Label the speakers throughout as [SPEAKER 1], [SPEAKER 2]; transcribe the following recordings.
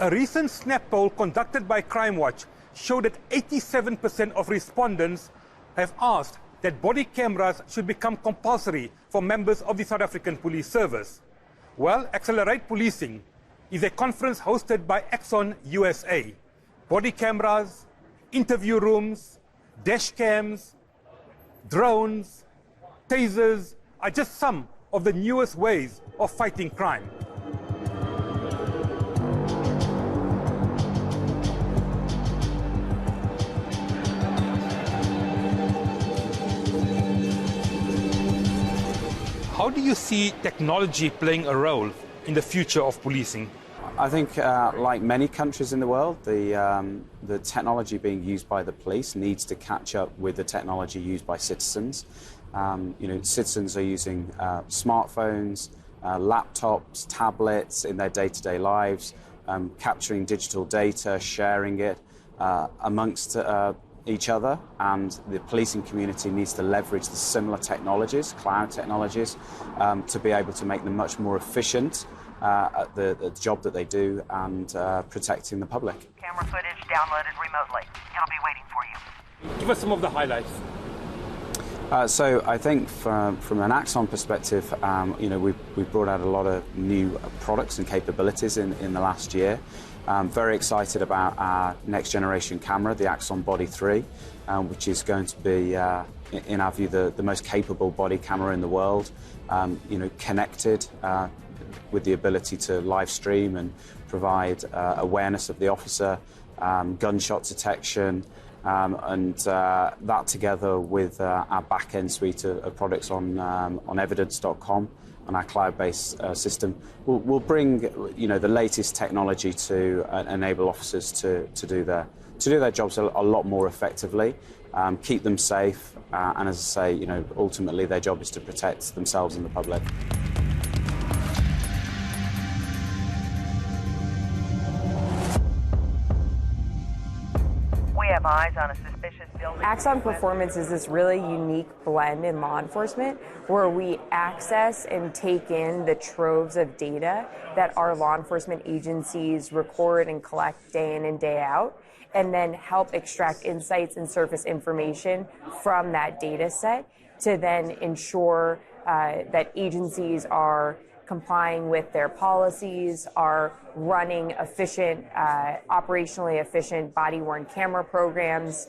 [SPEAKER 1] A recent Snap poll conducted by Crime Watch showed that 87% of respondents have asked that body cameras should become compulsory for members of the South African Police Service. Well, Accelerate Policing is a conference hosted by Axon USA. Body cameras, interview rooms, dash cams, drones, tasers are just some of the newest ways of fighting crime. How do you see technology playing a role in the future of policing?
[SPEAKER 2] I think, like many countries in the world, the technology being used by the police needs to catch up with the technology used by citizens. Citizens are using smartphones, laptops, tablets in their day-to-day lives, capturing digital data, sharing it amongst each other, and the policing community needs to leverage the similar technologies, cloud technologies, to be able to make them much more efficient at the job that they do and protecting the public.
[SPEAKER 3] Camera footage downloaded remotely. It'll be waiting for you.
[SPEAKER 1] Give us some of the highlights.
[SPEAKER 2] So I think from an Axon perspective, we've brought out a lot of new products and capabilities in the last year. Very excited about our next generation camera, the Axon Body 3, which is going to be, in our view, the most capable body camera in the world. Connected with the ability to live stream and provide awareness of the officer, gunshot detection, and that together with our back-end suite of products on evidence.com and our cloud-based system will bring the latest technology to enable officers to do their jobs a lot more effectively, keep them safe, and as I say, ultimately their job is to protect themselves and the public.
[SPEAKER 3] We have eyes on a suspicious building.
[SPEAKER 4] Axon Performance is this really unique blend in law enforcement where we access and take in the troves of data that our law enforcement agencies record and collect day in and day out, and then help extract insights and surface information from that data set to then ensure that agencies are complying with their policies, are running efficient, operationally efficient body-worn camera programs,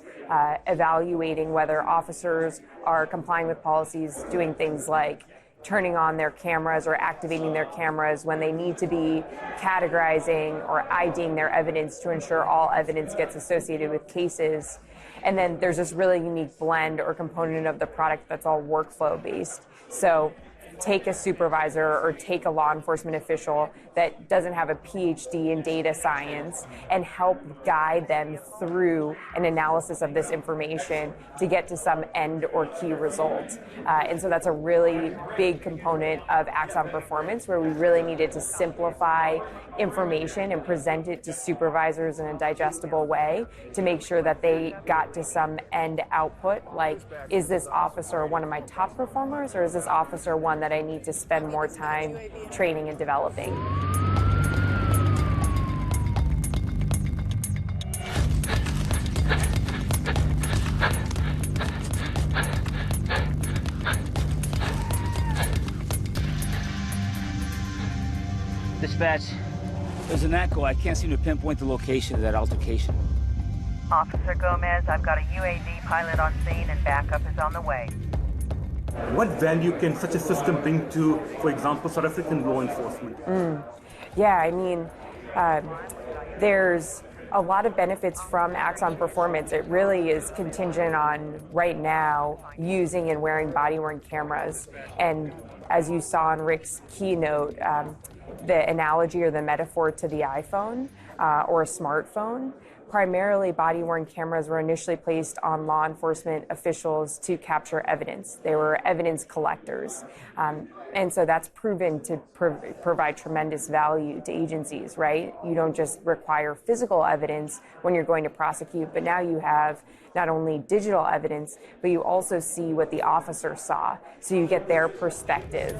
[SPEAKER 4] evaluating whether officers are complying with policies, doing things like turning on their cameras or activating their cameras when they need to be, categorizing or IDing their evidence to ensure all evidence gets associated with cases. And then there's this really unique blend or component of the product that's all workflow-based. So take a supervisor or take a law enforcement official that doesn't have a PhD in data science and help guide them through an analysis of this information to get to some end or key result. And so that's a really big component of Axon Performance, where we really needed to simplify information and present it to supervisors in a digestible way to make sure that they got to some end output, like, is this officer one of my top performers, or is this officer one that I need to spend more time training and developing?
[SPEAKER 5] Dispatch, there's an echo. I can't seem to pinpoint the location of that altercation.
[SPEAKER 3] Officer Gomez, I've got a UAV pilot on scene and backup is on the way.
[SPEAKER 1] What value can such a system bring to, for example, South African law enforcement?
[SPEAKER 4] Yeah, I mean, there's a lot of benefits from Axon Performance. It really is contingent on, right now, using and wearing body-worn cameras. And as you saw in Rick's keynote, the analogy or the metaphor to the iPhone or a smartphone, primarily body-worn cameras were initially placed on law enforcement officials to capture evidence. They were evidence collectors. And so that's proven to provide tremendous value to agencies, right? You don't just require physical evidence when you're going to prosecute, but now you have not only digital evidence, but you also see what the officer saw, so you get their perspective.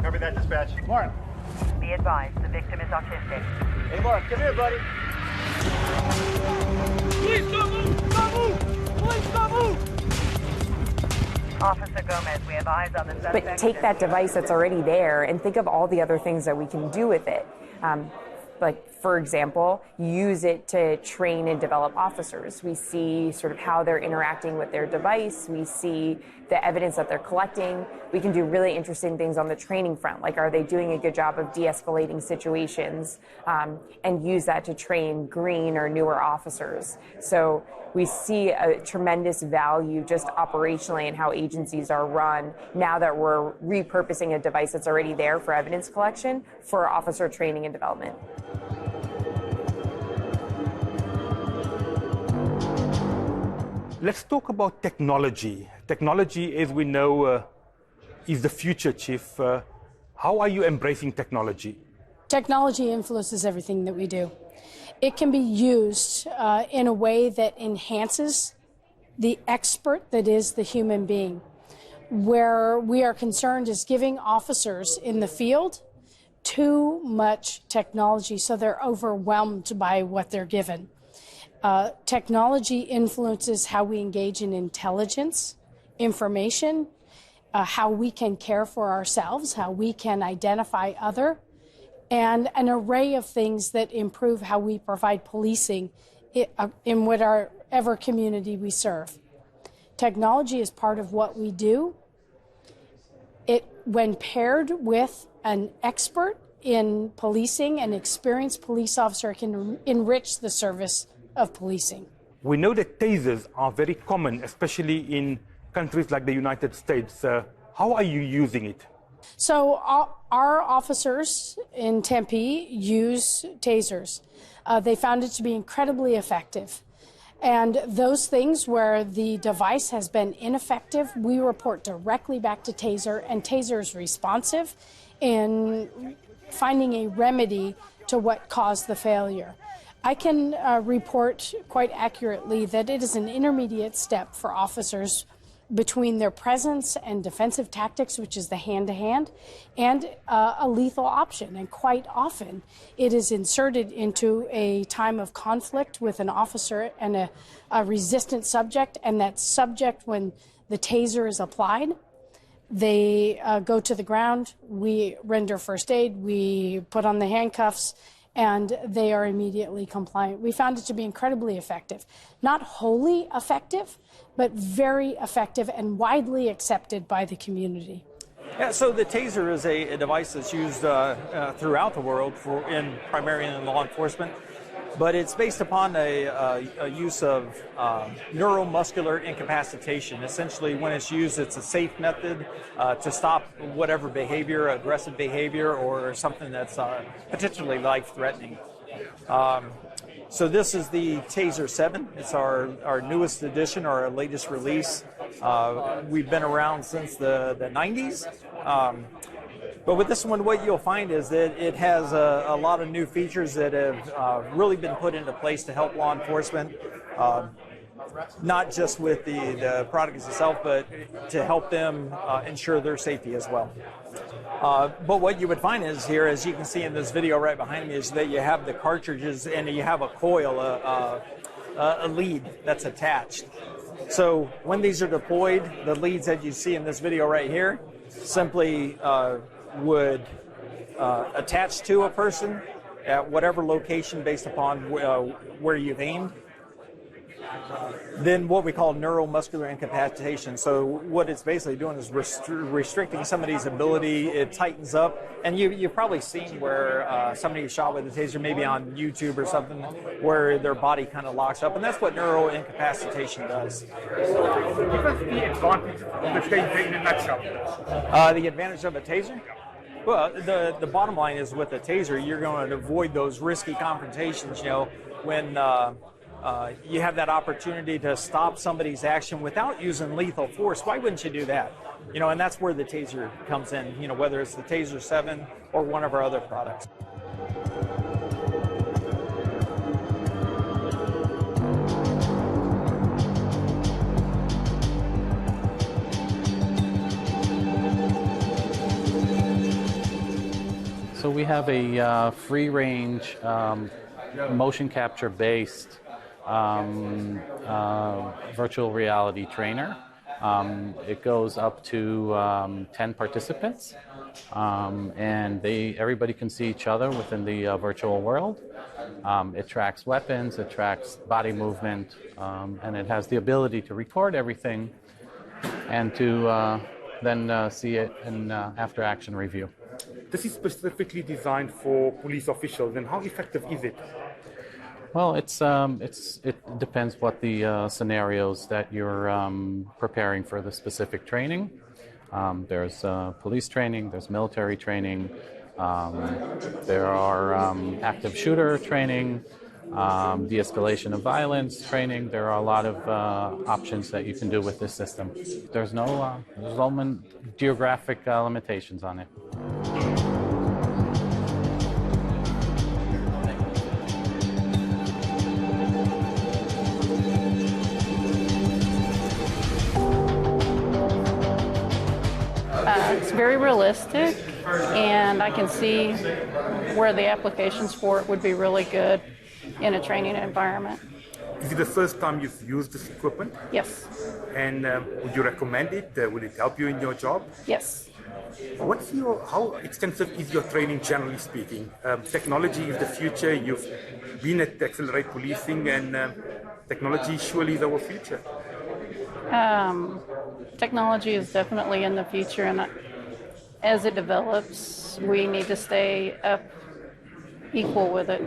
[SPEAKER 6] Copy that, dispatch.
[SPEAKER 5] Mark.
[SPEAKER 3] Be advised, the victim is autistic.
[SPEAKER 5] Hey, Mark, come here, buddy. Please don't move! Don't move! Please don't move!
[SPEAKER 3] Officer Gomez, we have eyes on the suspect.
[SPEAKER 4] But take that device that's already there and think of all the other things that we can do with it. Like, for example, use it to train and develop officers. We see sort of how they're interacting with their device. We see the evidence that they're collecting. We can do really interesting things on the training front, like are they doing a good job of de-escalating situations, and use that to train green or newer officers. So we see a tremendous value just operationally in how agencies are run now that we're repurposing a device that's already there for evidence collection for officer training and development.
[SPEAKER 1] Let's talk about technology. Technology, as we know, is the future, Chief. How are you embracing technology?
[SPEAKER 7] Technology influences everything that we do. It can be used in a way that enhances the expert that is the human being. Where we are concerned is giving officers in the field too much technology, so they're overwhelmed by what they're given. Technology influences how we engage in intelligence, information, how we can care for ourselves, how we can identify other, and an array of things that improve how we provide policing in whatever community we serve. Technology is part of what we do. When paired with an expert in policing, an experienced police officer can enrich the service of policing.
[SPEAKER 1] We know that tasers are very common, especially in countries like the United States. How are you using it?
[SPEAKER 7] So our officers in Tempe use tasers. They found it to be incredibly effective. And those things where the device has been ineffective, we report directly back to Taser, and Taser is responsive in finding a remedy to what caused the failure. I can report quite accurately that it is an intermediate step for officers between their presence and defensive tactics, which is the hand-to-hand, and a lethal option. And quite often, it is inserted into a time of conflict with an officer and a resistant subject, and that subject, when the taser is applied, they go to the ground, we render first aid, we put on the handcuffs, and they are immediately compliant. We found it to be incredibly effective. Not wholly effective, but very effective and widely accepted by the community.
[SPEAKER 8] Yeah, so the Taser is a device that's used throughout the world primarily in law enforcement, but it's based upon a use of neuromuscular incapacitation. Essentially, when it's used, it's a safe method to stop whatever behavior, aggressive behavior, or something that's potentially life-threatening. So this is the Taser 7. It's our newest edition, our latest release. We've been around since the 90s. But with this one, what you'll find is that it has a lot of new features that have really been put into place to help law enforcement, not just with the product itself, but to help them ensure their safety as well. But what you would find is here, as you can see in this video right behind me, is that you have the cartridges and you have a coil, a lead that's attached. So when these are deployed, the leads that you see in this video right here simply would attach to a person at whatever location based upon where you've aimed. Then what we call neuromuscular incapacitation. So what it's basically doing is restricting somebody's ability. It tightens up. And you've probably seen where somebody shot with a taser, maybe on YouTube or something, where their body kind of locks up. And that's what neuroincapacitation does.
[SPEAKER 1] What's the advantage of the taser in a nutshell?
[SPEAKER 8] The advantage of a taser? Well, the bottom line is with a taser, you're going to avoid those risky confrontations, when you have that opportunity to stop somebody's action without using lethal force. Why wouldn't you do that? And that's where the Taser comes in, whether it's the Taser 7 or one of our other products.
[SPEAKER 6] So we have a free-range, motion capture-based virtual reality trainer. It goes up to 10 participants, and everybody can see each other within the virtual world. It tracks weapons, it tracks body movement, and it has the ability to record everything and to then see it in after-action review.
[SPEAKER 1] This is specifically designed for police officials, and how effective is it?
[SPEAKER 6] Well, it depends what the scenarios that you're preparing for the specific training. There's police training, there's military training, there are active shooter training, de-escalation of violence training. There are a lot of options that you can do with this system. There's no geographic limitations on it.
[SPEAKER 9] It's very realistic, and I can see where the applications for it would be really good in a training environment.
[SPEAKER 1] Is it the first time you've used this equipment?
[SPEAKER 9] Yes.
[SPEAKER 1] And would you recommend it? Would it help you in your job?
[SPEAKER 9] Yes.
[SPEAKER 1] How extensive is your training, generally speaking? Technology is the future. You've been at Accelerate Policing, and technology surely is our future.
[SPEAKER 9] Technology is definitely in the future, and as it develops, we need to stay up equal with it.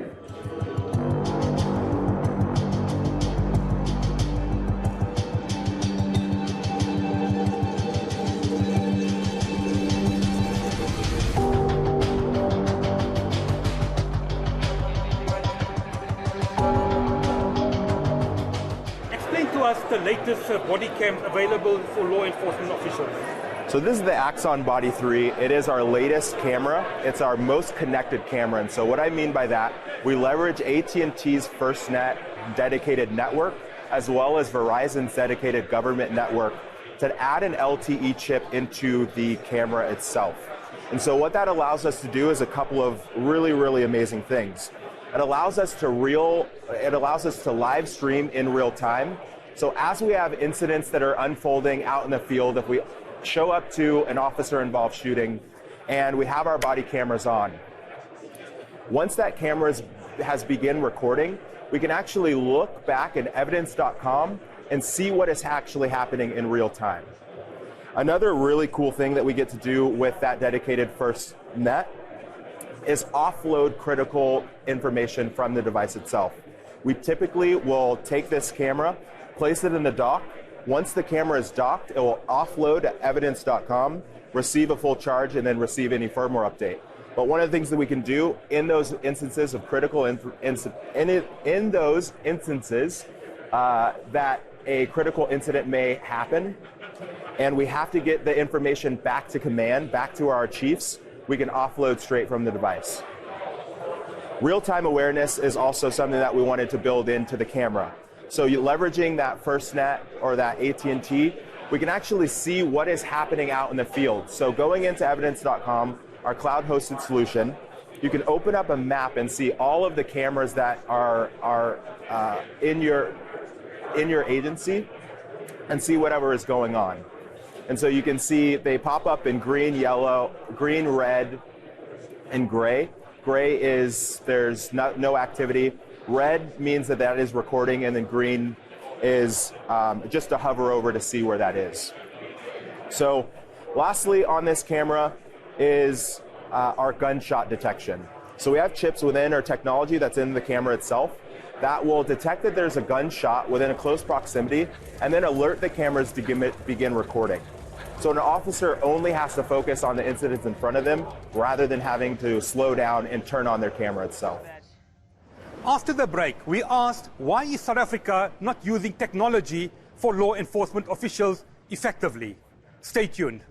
[SPEAKER 1] Explain to us the latest body cams available for law enforcement officials.
[SPEAKER 10] So this is the Axon Body 3. It is our latest camera. It's our most connected camera. And so what I mean by that, we leverage AT&T's FirstNet dedicated network, as well as Verizon's dedicated government network, to add an LTE chip into the camera itself. And so what that allows us to do is a couple of really, really amazing things. It allows us to live stream in real time. So as we have incidents that are unfolding out in the field, if we show up to an officer-involved shooting and we have our body cameras on, once that camera has begun recording, we can actually look back in evidence.com and see what is actually happening in real time. Another really cool thing that we get to do with that dedicated FirstNet is offload critical information from the device itself. We typically will take this camera, place it in the dock. Once the camera is docked, it will offload to evidence.com, receive a full charge, and then receive any firmware update. But one of the things that we can do in those instances of critical in those instances that a critical incident may happen, and we have to get the information back to command, back to our chiefs, we can offload straight from the device. Real-time awareness is also something that we wanted to build into the camera. So leveraging that FirstNet or that AT&T, we can actually see what is happening out in the field. So going into evidence.com, our cloud-hosted solution, you can open up a map and see all of the cameras that are in your agency and see whatever is going on. And so you can see they pop up in green, yellow, green, red, and gray. Gray is there's no activity. Red means that is recording, and then green is just to hover over to see where that is. So lastly on this camera is our gunshot detection. So we have chips within our technology that's in the camera itself that will detect that there's a gunshot within a close proximity and then alert the cameras to begin recording. So an officer only has to focus on the incidents in front of them rather than having to slow down and turn on their camera itself.
[SPEAKER 1] After the break, we asked, why is South Africa not using technology for law enforcement officials effectively? Stay tuned.